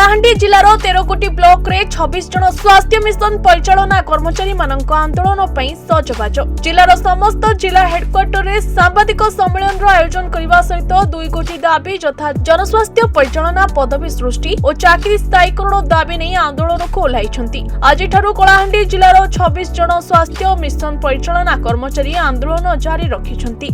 Kalahandi जिलार 13 block रे 26 जन स्वास्थ्य मिशन परिचालना कर्मचारी मानक आंदोलन पर सजबाज। जिलार समस्त जिला हेडक्वार्टर रे सांबादिक सम्मेलन आयोजन करने सहित 2 कोटी दाबी यथा जनस्वास्थ्य परिचालना पदवी सृष्टि और चाकरी स्थायीकरण दाबी नहीं आंदोलन को ओह्लाइछंती। आज कलाहांडी जिलार 26 जन स्वास्थ्य मिशन परिचालना कर्मचारी आंदोलन जारी रखिछंती।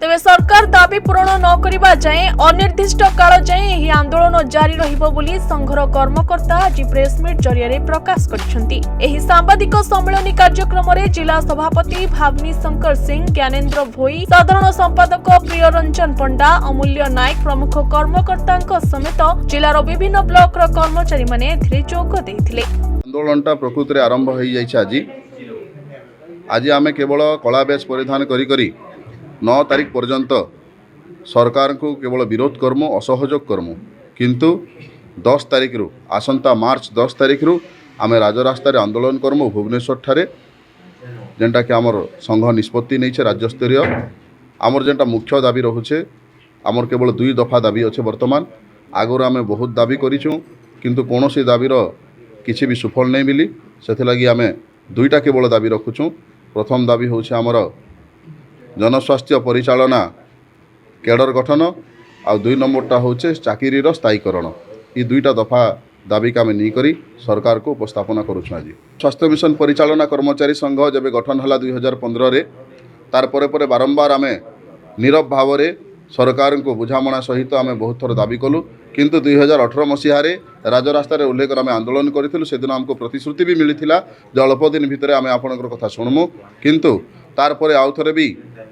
तेबे सरकार दाबी पूरण न करिबा जाए अनिर्दिष्ट काल जाए यह आंदोलन जारी रहिबो बोली संघर कर्मकर्ता आज प्रेसमिट जरिया प्रकाश करिसेंती। एही सांबादिक सम्मेलन कार्यक्रम रे जिला सभापति भावनी शंकर सिंह, ज्ञानेन्द्र भोई, साधारण संपादक प्रियरंजन पंडा, अमूल्य नायक प्रमुख कर्मकर्ता समेत जिलार विभिन्न ब्लॉक र कर्मचारी माने एथिरे जोग देथिले। आंदोलनटा प्रकृति आरंभ हो जाइए। आज आमे केवल कला बेश परिधान करी 9 तारीख पर्यंत सरकार को केवल विरोध करमु, असहयोग करमु, किंतु 10 तारीख रु आसंता मार्च 10 तारीख रु आमे राजरास्ता आंदोलन करमु भुवनेश्वर ठारे, जेनटा कि आमर संघ निष्पत्ति नहीं राज्य स्तरीय। आमर जेनटा मुख्य दाबी रोचे आमर केवल 2 दफा दाबी अच्छे। वर्तमान आगुरी आमे बहुत दाबी करिछु, किंतु कौनसी दाबीर किसी भी सुफल नहीं मिली। से आमे 2टा केवल दाबी रखुछु। प्रथम दाबी होचे आमर जनस्वास्थ्य परिचालना कैडर गठन, आ 2 नंबरटा होचे चाकरीर स्थायीकरण। ये 2टा दफा दाबी का नहीं करी सरकार को उपस्थापना करुछु। आज स्वास्थ्य मिशन परिचालना कर्मचारी संघ जब गठन हला 2015 रे, तार परे बारंबार आमे नीरव भाव रे सरकार को बुझामणा सहित आमे बहुत थर दाबी कलु, किंतु 2018 मसीह राजरास्ता उल्लेख आम आंदोलन करूँ। से दिन आमको प्रतिश्रुति भी मिली अल्प दिन भितर आम आपणकर कथा शुणमु, किंतु तार परे आउ थरे भी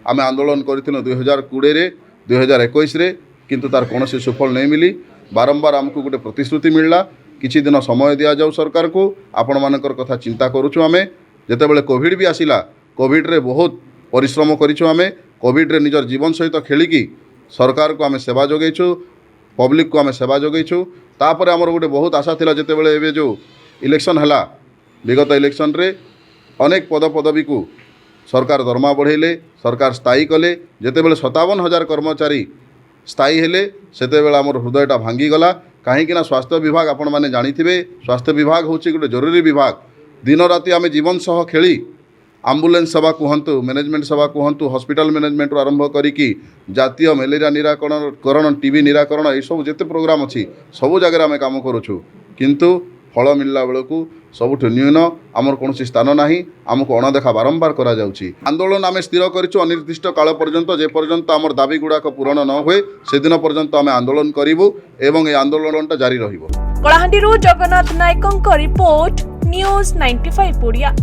आम आंदोलन करूँ 2020 रे 2021 रे, किंतु तार कौन सुफल नहीं मिली। बारंबार आमको गोटे प्रतिश्रुति मिलला किछि दिन समय दिया जाऊ सरकार को, आपण मानकर कथा चिंता करूँ। आमे जेतेबेले कोविड भी आसिला, कोविड रे बहुत परिश्रम करिछु। आमे कोविड रे निजर जीवन सहित खेलिकी सरकार को आमे सेवा जोगैछु, पब्लिक को आमे सेवा जोगैछु। तापर आमर गोटे बहुत आशा थिला जेतेबेले एबे जो इलेक्शन हला, विगत इलेक्शन रे अनेक पदवी को सरकार दरमा बढ़ेले, सरकार स्थायी कले। जेतेबेले 57,000 कर्मचारी स्थायी हेले, सेतेबेले आमर हृदयटा भांगीगला। कहीं स्वास्थ्य विभाग आपण माने जानिथिबे, स्वास्थ्य विभाग होछि गोटे जरूरी विभाग। दिन राति आमे जीवन सह खेली आम्बुलेंस सेवा कहतु, मैनेजमेंट सेवा कहतु, हॉस्पिटल मैनेजमेंट आरंभ करिकी जातीय मलेरिया निराकरण, टीबी निराकरण, ये सब जिते प्रोग्राम अच्छी सबू जगह आम काम करुँ, किंतु फल मिलला बेलू सबुठ न्यून आमर कौन स्थान ना, आमको अणदेखा बारंबार करा जाउछि। आंदोलन आम स्थिर करिछु अनिर्दिष्ट काल पर्यंत, जे पर्यंत आमर दाबी गुड़ाक पूरण न हुए से दिन पर्यंत आम आंदोलन करिवु एवं ए आंदोलनटा जारी रहिबो। कलाहांडी जगन्नाथ नायकंक रिपोर्ट, न्यूज 95 ओडिया।